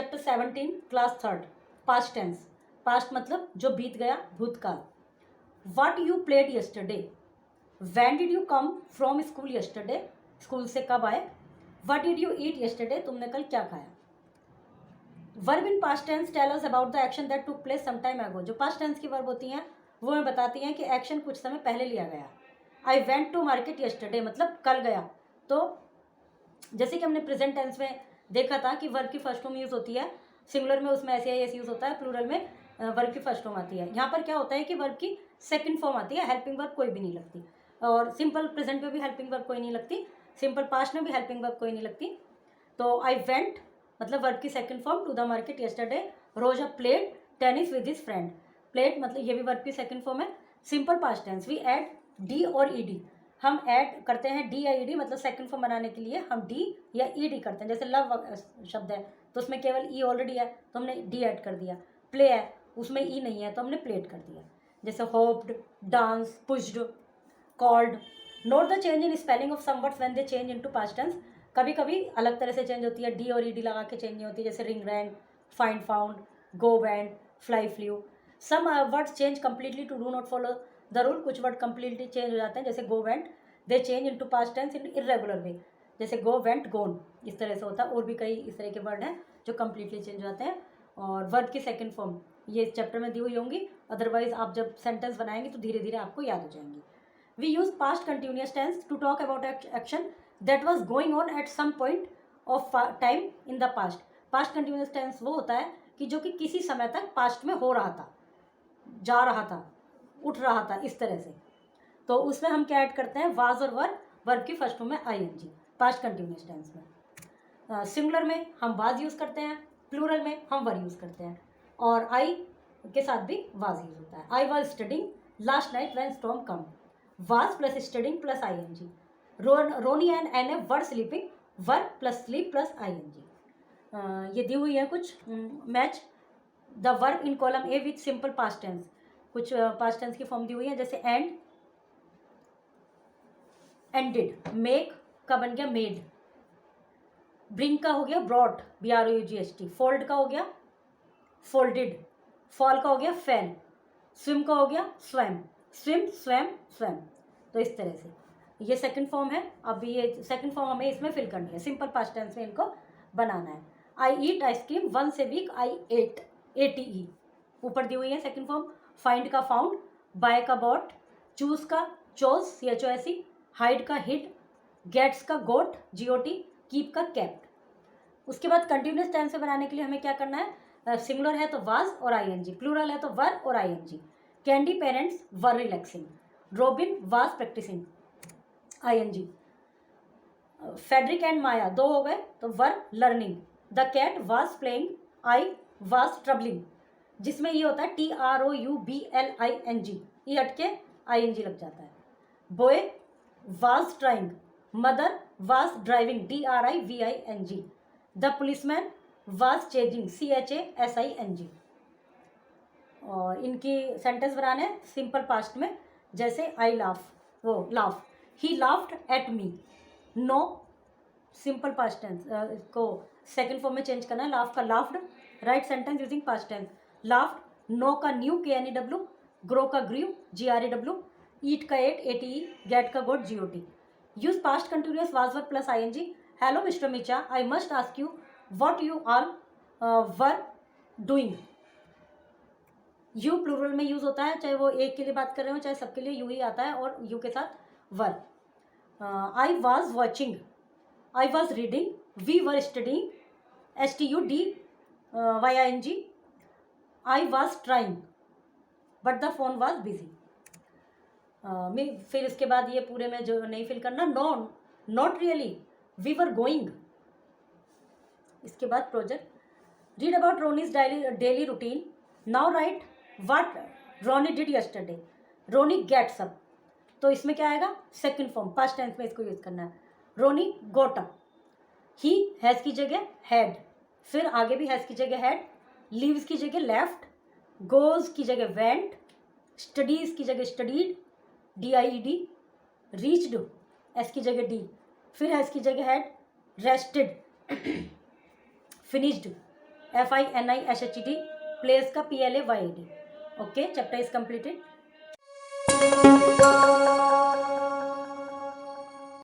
Chapter 17 class 3 past tense. Past मतलब जो बीत गया, भूतकाल। What you played yesterday, when did you come from school yesterday, school से कब आए। What did you eat yesterday, तुमने कल क्या खाया। Verb in past tense tell us about the action that took place some time ago. जो past tense की verb होती हैं वो हमें बताती हैं कि एक्शन कुछ समय पहले लिया गया। I went to market yesterday मतलब कल गया। तो जैसे कि हमने प्रेजेंट टेंस में देखा था कि वर्ब की फर्स्ट फॉर्म यूज़ होती है, सिंगुलर में उसमें ऐसे ऐसे यूज़ होता है, प्लूरल में वर्ब की फर्स्ट फॉर्म आती है। यहाँ पर क्या होता है कि वर्ब की सेकंड फॉर्म आती है, हेल्पिंग वर्ब कोई भी नहीं लगती। और सिंपल प्रेजेंट में भी हेल्पिंग वर्ब कोई नहीं लगती, सिंपल पास्ट में भी हेल्पिंग वर्ब कोई नहीं लगती। तो आई वेंट मतलब वर्ब की second form, to the market yesterday, Rose a played tennis with his friend. Played मतलब ये भी वर्ब की सेकंड फॉर्म है। Simple past tense we add D और ईडी, हम ऐड करते हैं डी या ईडी, मतलब सेकंड फॉर्म बनाने के लिए हम डी या ईडी करते हैं। जैसे लव शब्द है तो उसमें केवल ई ऑलरेडी है तो हमने डी ऐड कर दिया। प्ले है उसमें ई नहीं है तो हमने प्लेड कर दिया। जैसे hoped, dance, pushed, called. Note the change in spelling of some words when they change into past tense. कभी कभी अलग तरह से चेंज होती है, डी और ईडी लगा के चेंज नहीं होती। जैसे ring rang, find found, go went, fly flew. Some words change completely to do not follow the rule. कुछ वर्ड कंप्लीटली चेंज हो जाते हैं, जैसे go went they change into past tense in irregular way. जैसे go went गोन, इस तरह से होता है। और भी कई इस तरह के वर्ड हैं जो कंप्लीटली चेंज हो जाते हैं। और वर्ब की सेकंड फॉर्म ये चैप्टर में दी हुई होंगी, अदरवाइज आप जब सेंटेंस बनाएंगे तो धीरे धीरे आपको याद हो जाएंगी। We use past continuous tense to talk about action that was going on at some point of time in the past. Past continuous tense वो होता है कि जो कि किसी समय तक पास्ट में हो रहा था, जा रहा था, उठ रहा था, इस तरह से। तो उसमें हम क्या ऐड करते हैं, वाज और वर, वर्ब की फर्स्ट फॉर्म में आईएनजी पास्ट कंटिन्यूस टेंस में। सिंगुलर में हम वाज यूज़ करते हैं, प्लूरल में हम वर यूज़ करते हैं, और आई के साथ भी वाज यूज़ होता है। I was studying last night when storm come, was plus studying plus ing. Roni and Anne were sleeping, were plus sleep plus ing. ये दी हुई है कुछ match the verb in column A with simple past tense. कुछ past tense की form दी हुई है, जैसे एंड, एंडेड। मेक का बन गया मेड, ब्रिंग का हो गया ब्रॉट, BROUGHT। फोल्ड का हो गया फोल्डेड, फॉल का हो गया फैल, स्विम का हो गया स्वैम, स्विम स्वैम स्वैम। तो इस तरह से ये सेकंड फॉर्म है। अब ये सेकंड फॉर्म हमें इसमें फिल करनी है, सिंपल पास्ट टेंस में इनको बनाना है। I eat ice cream once a week, I ate, ATE ऊपर दी हुई है सेकंड फॉर्म। फाइंड का फाउंड, बाय का बॉट, चूज का चोज, CHOSE, हाइड का हिड, गेट्स का गोट, GOT, कीप का केप्ट। उसके बाद कंटिन्यूस टेंस से बनाने के लिए हमें क्या करना है, सिंगुलर है तो वाज और ING, प्लूरल है तो वर और ING। Candy parents were relaxing, Robin was practicing, ING। Frederick and Maya दो हो गए तो were learning. The cat was playing, I was troubling, जिसमें ये होता है TROUBLING, ये हटके ING लग जाता है। Boy was trying, mother was driving, DRIVING। The policeman was chasing, CHASING। और इनकी सेंटेंस बनाने सिंपल पास्ट में, जैसे आई लाफ, वो laugh, he laughed at me. No simple past tense को सेकंड फॉर्म में चेंज करना है, लाफ का laughed, right sentence using past tense, laughed. Know का न्यू, KNEW, ग्रो का ग्रीव, GRAW, ईट का एट, ATE, गेट का got, GOT। Use past continuous was verb plus ING। Hello Mr Micha, I must ask you what you all were doing. You plural में use होता है, चाहे वो एक के लिए बात कर रहे हो चाहे सबके लिए यू ही आता है, और यू के साथ were. I was watching, I was reading, we were studying, STUDYING। I was trying but the phone was busy. फिर इसके बाद ये पूरे में जो नहीं फिल करना, no not really, we were going. इसके बाद project, read about Ronnie's daily routine, now write what Ronnie did yesterday, Ronnie gets up. तो इसमें क्या आएगा, सेकंड फॉर्म पास्ट टेंस में इसको यूज करना है। रोनी गोट अप, ही हैज़ की जगह हैड, फिर आगे भी हैज़ की जगह हैड, लीव्स की जगह लेफ्ट, गोज की जगह वेंट, स्टडीज की जगह स्टडीड, DIED, रीच्ड एस की जगह D, फिर हैज़ की जगह had, rested, finished, FINISHED, place का PLAYED. Okay, chapter is completed.